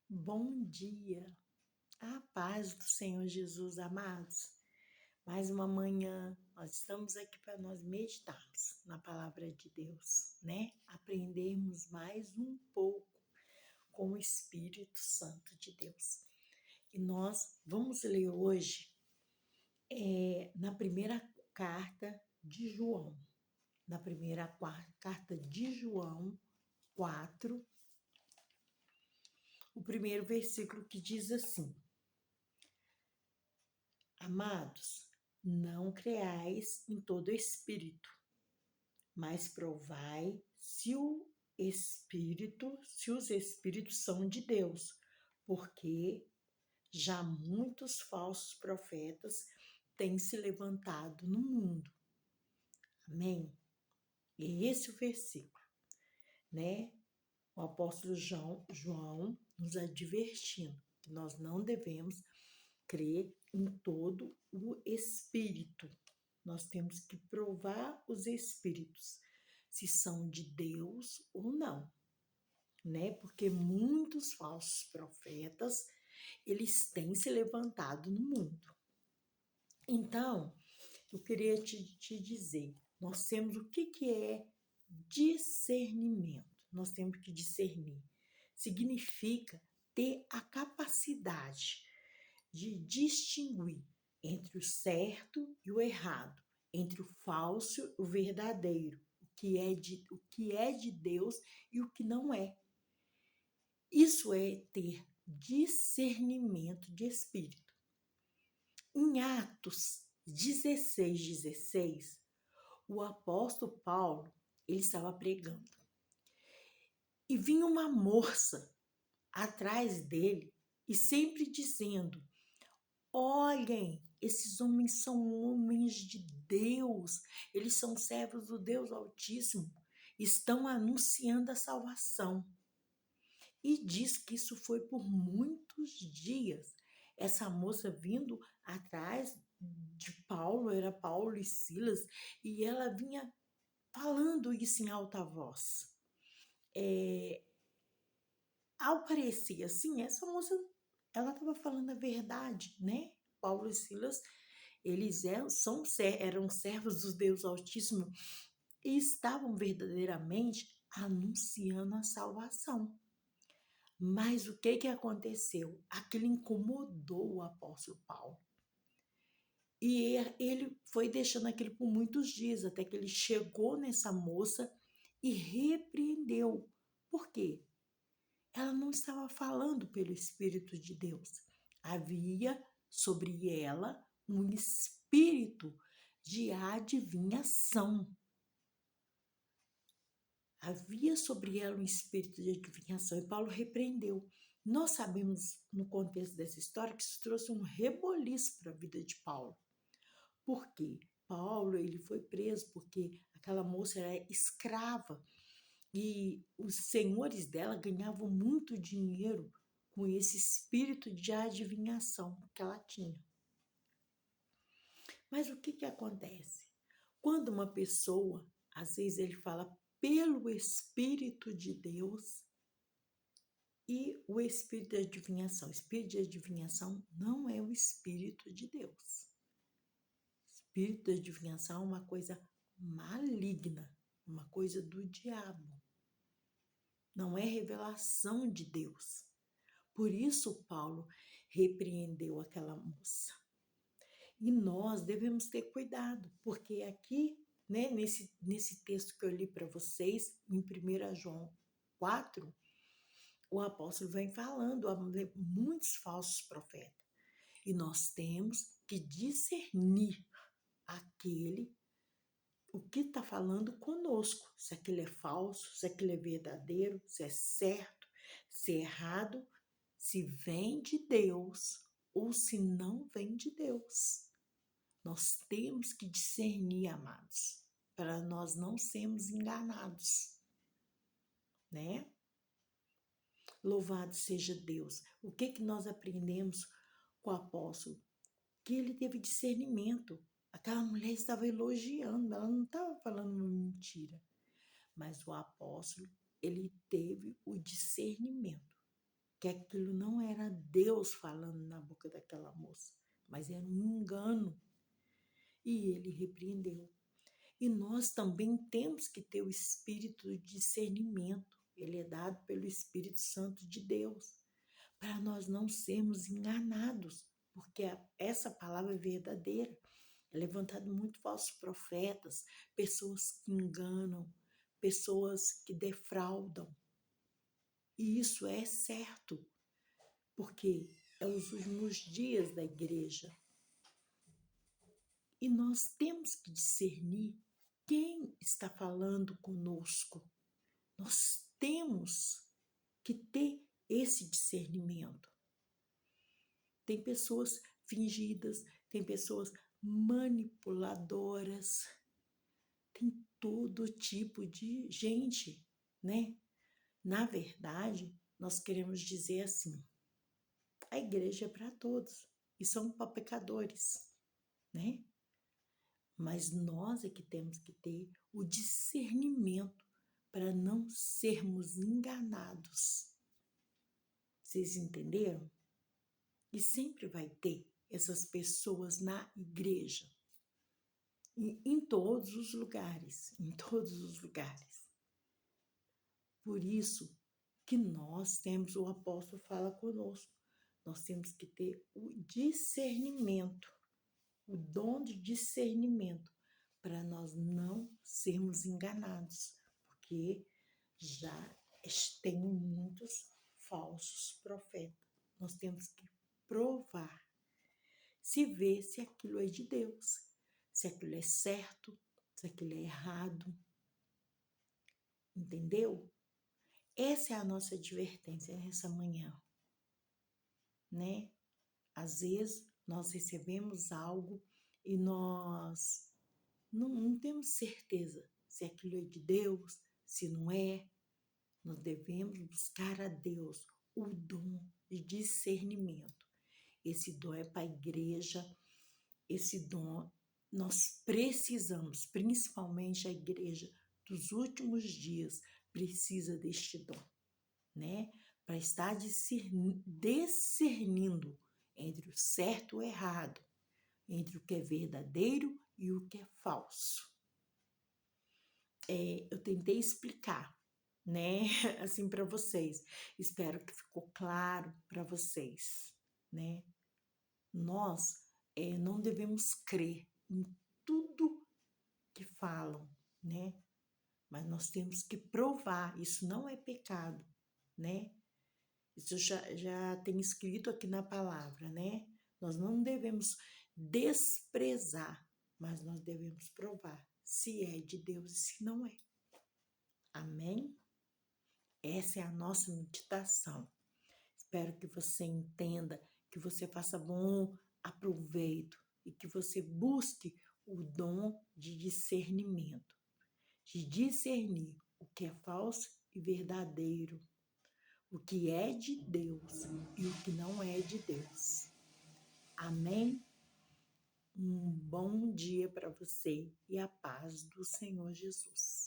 Bom dia, a paz do Senhor Jesus, amados. Mais uma manhã, nós estamos aqui para nós meditarmos na palavra de Deus, né? Aprendermos mais um pouco com o Espírito Santo de Deus. E nós vamos ler hoje na primeira carta de João, na primeira carta de João 4, o primeiro versículo que diz assim: Amados, não creais em todo espírito, mas provai se os espíritos são de Deus, porque já muitos falsos profetas têm se levantado no mundo. Amém? E esse é o versículo, né? O apóstolo João nos advertindo que nós não devemos crer em todo o espírito. Nós temos que provar os espíritos, se são de Deus ou não, né? Porque muitos falsos profetas, eles têm se levantado no mundo. Então, eu queria te dizer, nós temos o que é discernimento. Nós temos que discernir. Significa ter a capacidade de distinguir entre o certo e o errado, entre o falso e o verdadeiro, o que é de Deus e o que não é. Isso é ter discernimento de espírito. Em Atos 16:16, o apóstolo Paulo, ele estava pregando. E vinha uma moça atrás dele e sempre dizendo: Olhem, esses homens são homens de Deus, eles são servos do Deus Altíssimo, estão anunciando a salvação. E diz que isso foi por muitos dias. Essa moça vindo atrás de Paulo, era Paulo e Silas, e ela vinha falando isso em alta voz. Ao parecer assim, essa moça, ela estava falando a verdade, né? Paulo e Silas, eles eram servos do Deus Altíssimo e estavam verdadeiramente anunciando a salvação. Mas o que aconteceu? Aquilo incomodou o apóstolo Paulo. E ele foi deixando aquilo por muitos dias, até que ele chegou nessa moça e repreendeu. Por quê? Ela não estava falando pelo Espírito de Deus. Havia sobre ela um espírito de adivinhação. Havia sobre ela um espírito de adivinhação e Paulo repreendeu. Nós sabemos, no contexto dessa história, que isso trouxe um reboliço para a vida de Paulo. Por quê? Paulo, ele foi preso porque aquela moça era escrava e os senhores dela ganhavam muito dinheiro com esse espírito de adivinhação que ela tinha. Mas o que acontece? Quando uma pessoa, às vezes ele fala pelo Espírito de Deus e o espírito de adivinhação. O espírito de adivinhação não é o Espírito de Deus. O espírito de adivinhação é uma coisa maligna, uma coisa do diabo. Não é revelação de Deus. Por isso Paulo repreendeu aquela moça. E nós devemos ter cuidado, porque aqui, né, nesse texto que eu li para vocês, em 1 João 4, o apóstolo vem falando muitos falsos profetas. E nós temos que discernir o que está falando conosco, se aquilo é falso, se aquilo é verdadeiro, se é certo, se é errado, se vem de Deus ou se não vem de Deus. Nós temos que discernir, amados, para nós não sermos enganados, né? Louvado seja Deus. O que nós aprendemos com o apóstolo? Que ele teve discernimento. Aquela mulher estava elogiando, ela não estava falando uma mentira. Mas o apóstolo, ele teve o discernimento. que aquilo não era Deus falando na boca daquela moça, mas era um engano. E ele repreendeu. E nós também temos que ter o espírito de discernimento. Ele é dado pelo Espírito Santo de Deus, para nós não sermos enganados, porque essa palavra é verdadeira. É levantado muito falsos profetas, pessoas que enganam, pessoas que defraudam. E isso é certo, porque é os últimos dias da igreja. E nós temos que discernir quem está falando conosco. Nós temos que ter esse discernimento. Tem pessoas fingidas, tem pessoas manipuladoras, tem todo tipo de gente, né? Na verdade, nós queremos dizer assim, a igreja é para todos e são para pecadores, né? Mas nós é que temos que ter o discernimento para não sermos enganados. Vocês entenderam? E sempre vai ter essas pessoas na igreja, em todos os lugares, em todos os lugares. Por isso que nós temos, o apóstolo fala conosco, nós temos que ter o discernimento, o dom de discernimento, para nós não sermos enganados, porque já tem muitos falsos profetas. Nós temos que provar, se ver se aquilo é de Deus, se aquilo é certo, se aquilo é errado. Entendeu? Essa é a nossa advertência nessa manhã, né? Às vezes nós recebemos algo e nós não temos certeza se aquilo é de Deus, se não é. Nós devemos buscar a Deus o dom de discernimento. Esse dom é para a igreja, esse dom nós precisamos, principalmente a igreja dos últimos dias, precisa deste dom, né? Para estar discernindo entre o certo e o errado, entre o que é verdadeiro e o que é falso. Eu tentei explicar, né? Assim para vocês. Espero que ficou claro para vocês, né? Nós não devemos crer em tudo que falam, né? Mas nós temos que provar, isso não é pecado, né? Isso já tem escrito aqui na palavra, né? Nós não devemos desprezar, mas nós devemos provar se é de Deus e se não é. Amém? Essa é a nossa meditação. Espero que você entenda, que você faça bom aproveito e que você busque o dom de discernimento, de discernir o que é falso e verdadeiro, o que é de Deus e o que não é de Deus. Amém? Um bom dia para você e a paz do Senhor Jesus.